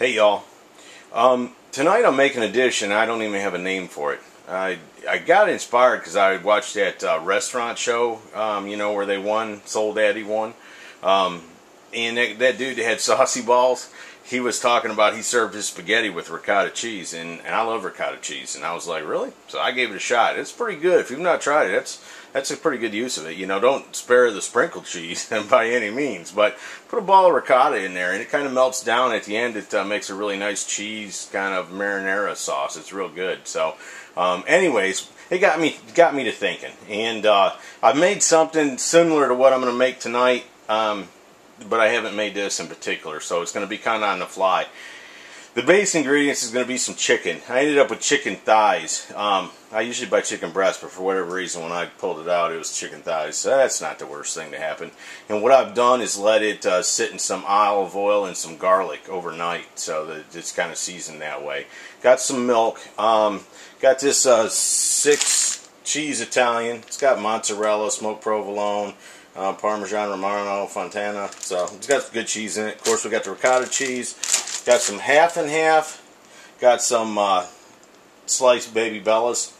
Hey y'all, tonight I'm making a dish and I don't even have a name for it. I got inspired because I watched that restaurant show, you know, where they won, Soul Daddy won, and that dude that had saucy balls, he was talking about he served his spaghetti with ricotta cheese, and I love ricotta cheese, and I was like, really? So I gave it a shot. It's pretty good. If you've not tried it, that's a pretty good use of it. You know, don't spare the sprinkled cheese by any means, but put a ball of ricotta in there, and it kind of melts down at the end. It makes a really nice cheese kind of marinara sauce. It's real good. So, anyways, it got me to thinking, and I've made something similar to what I'm going to make tonight, but I haven't made this in particular, so it's going to be kind of on the fly. The base ingredients is going to be some chicken. I ended up with chicken thighs. I usually buy chicken breast, but for whatever reason when I pulled it out it was chicken thighs. So that's not the worst thing to happen. And what I've done is let it sit in some olive oil and some garlic overnight so that it's kind of seasoned that way. Got some milk. Got this 6 cheese Italian. It's got mozzarella, smoked provolone, Parmesan Romano, Fontana. So it's got good cheese in it. Of course we got the ricotta cheese. Got some half and half. Got some sliced baby bellas,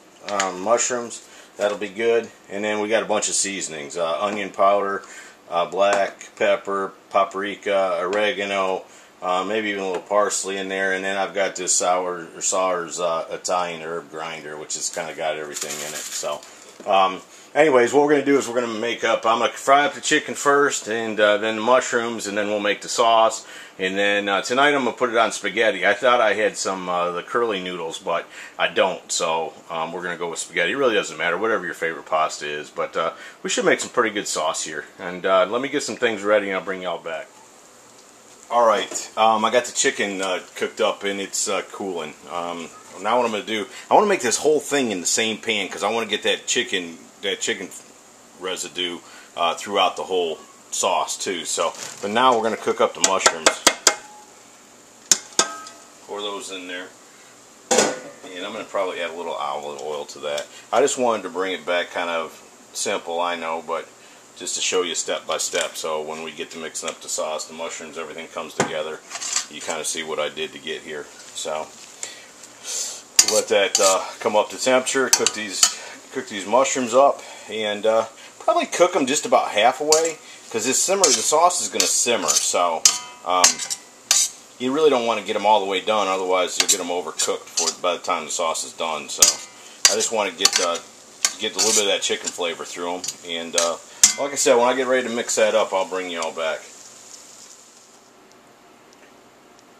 mushrooms. That'll be good. And then we got a bunch of seasonings: onion powder, black pepper, paprika, oregano, maybe even a little parsley in there. And then I've got this Sawyer's Italian herb grinder, which has kind of got everything in it. So, anyways, what we're going to do is we're going to make up. I'm going to fry up the chicken first, and then the mushrooms, and then we'll make the sauce. And then tonight I'm going to put it on spaghetti. I thought I had some the curly noodles, but I don't. So we're going to go with spaghetti. It really doesn't matter, whatever your favorite pasta is. But we should make some pretty good sauce here. And let me get some things ready, and I'll bring y'all back. Alright, I got the chicken cooked up, and it's cooling. Now what I'm going to do, I want to make this whole thing in the same pan because I want to get that chicken residue throughout the whole sauce too. So, but now we're going to cook up the mushrooms. Pour those in there, and I'm going to probably add a little olive oil to that. I just wanted to bring it back kind of simple, I know, but just to show you step by step. So when we get to mixing up the sauce, the mushrooms, everything comes together. You kind of see what I did to get here. So let that come up to temperature. Cook these mushrooms up, and probably cook them just about half away because the sauce is going to simmer. So you really don't want to get them all the way done, otherwise you'll get them overcooked by the time the sauce is done. So I just want to get a little bit of that chicken flavor through them, and like I said, when I get ready to mix that up, I'll bring you all back.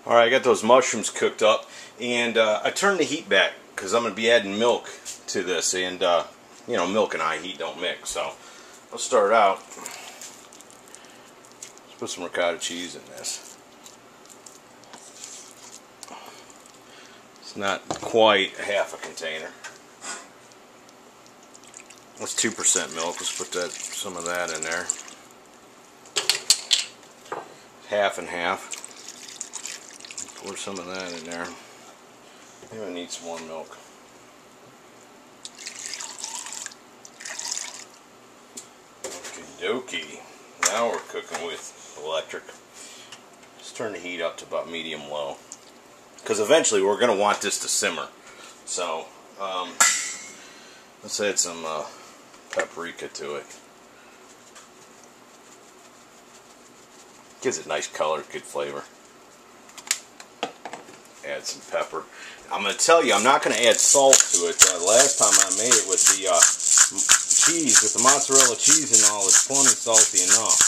Alright, I got those mushrooms cooked up, and I turned the heat back because I'm going to be adding milk to this, and you know, milk and high heat don't mix. So let's start out. Let's put some ricotta cheese in this. It's not quite half a container. That's 2% milk. Let's put some of that in there. Half and half. Pour some of that in there. Maybe I need some more milk. Okie dokie. Now we're cooking with electric. Just turn the heat up to about medium low, because eventually we're going to want this to simmer. So let's add some paprika to it. Gives it nice color, good flavor. Add some pepper. I'm going to tell you, I'm not going to add salt to it. Last time I made it with the cheese, with the mozzarella cheese and all, it's plenty salty enough.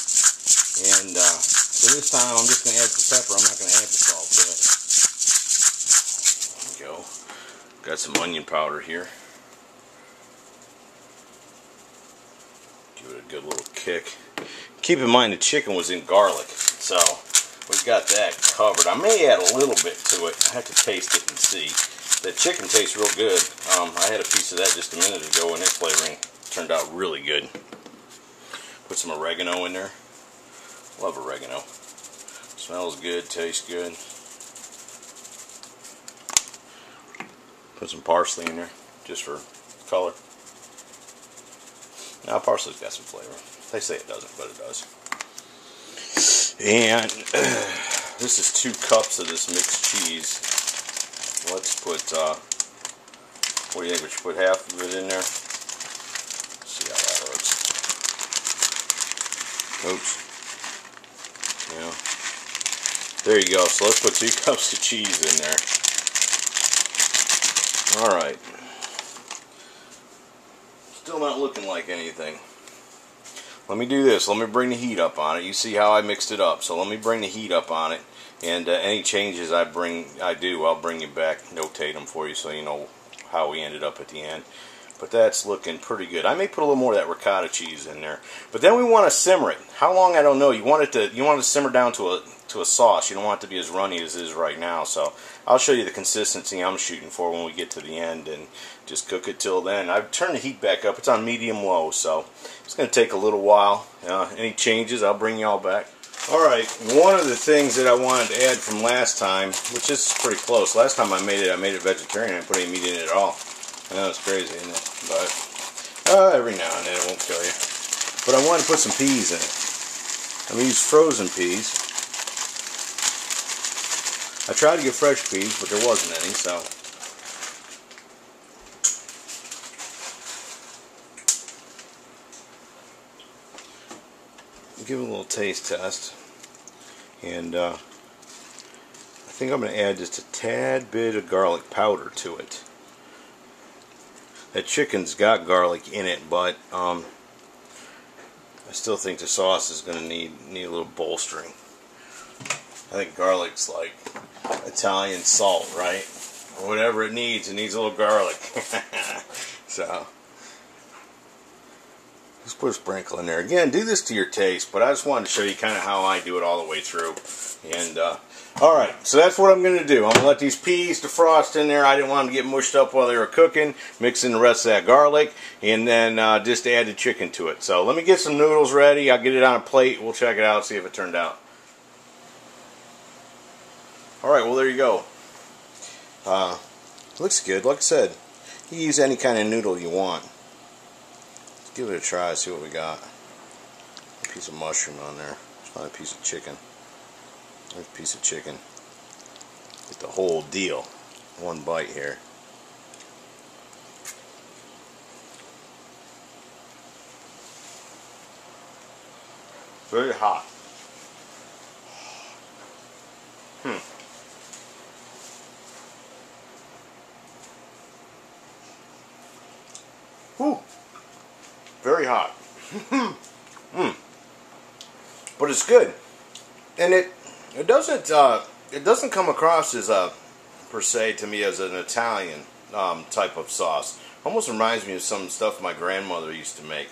And so this time I'm just going to add some pepper. I'm not going to add the salt to it. There we go. Got some onion powder here. Give it a good little kick. Keep in mind the chicken was in garlic, so we've got that covered. I may add a little bit to it. I have to taste it and see. The chicken tastes real good. I had a piece of that just a minute ago, and its flavoring turned out really good. Put some oregano in there. Love oregano. Smells good, tastes good. Put some parsley in there, just for color. Now, parsley's got some flavor. They say it doesn't, but it does. And This is 2 cups of this mixed cheese. Let's put, what do you think, we should put half of it in there? Let's see how that looks. Oops. Yeah. There you go. So let's put 2 cups of cheese in there. Alright. Still not looking like anything. Let me do this. Let me bring the heat up on it. You see how I mixed it up. So let me bring the heat up on it. And any changes I'll bring you back, notate them for you so you know how we ended up at the end. But that's looking pretty good. I may put a little more of that ricotta cheese in there. But then we want to simmer it. How long, I don't know. You want it to simmer down to a sauce. You don't want it to be as runny as it is right now. So I'll show you the consistency I'm shooting for when we get to the end, and just cook it till then. I've turned the heat back up. It's on medium low, so it's going to take a little while. Any changes, I'll bring y'all back. Alright, one of the things that I wanted to add from last time, which is pretty close. Last time I made it vegetarian. I didn't put any meat in it at all. I know it's crazy, isn't it? But every now and then it won't kill you. But I wanted to put some peas in it. I'm going to use frozen peas. I tried to get fresh peas, but there wasn't any, so. Give it a little taste test. And I think I'm going to add just a tad bit of garlic powder to it. That chicken's got garlic in it, but I still think the sauce is going to need a little bolstering. I think garlic's like Italian salt, right? Or whatever it needs a little garlic. So let's put a sprinkle in there. Again, do this to your taste, but I just wanted to show you kind of how I do it all the way through. And alright, so that's what I'm going to do. I'm going to let these peas defrost in there. I didn't want them to get mushed up while they were cooking. Mix in the rest of that garlic, and then just add the chicken to it. So let me get some noodles ready. I'll get it on a plate. We'll check it out, see if it turned out. Alright, well there you go. Looks good. Like I said, you can use any kind of noodle you want. Let's give it a try, see what we got. A piece of mushroom on there. Let's find a piece of chicken. There's a piece of chicken. Get the whole deal. One bite here. Very hot. Whew. Very hot. But it's good. And it doesn't come across as per se to me as an Italian type of sauce. Almost reminds me of some stuff my grandmother used to make.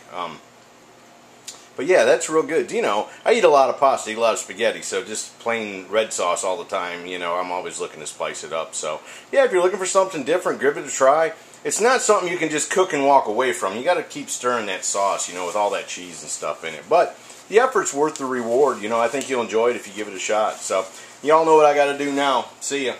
But yeah, that's real good. You know, I eat a lot of pasta, eat a lot of spaghetti, so just plain red sauce all the time, you know, I'm always looking to spice it up. So yeah, if you're looking for something different, give it a try. It's not something you can just cook and walk away from. You got to keep stirring that sauce, you know, with all that cheese and stuff in it. But the effort's worth the reward. You know, I think you'll enjoy it if you give it a shot. So, y'all know what I got to do now. See ya.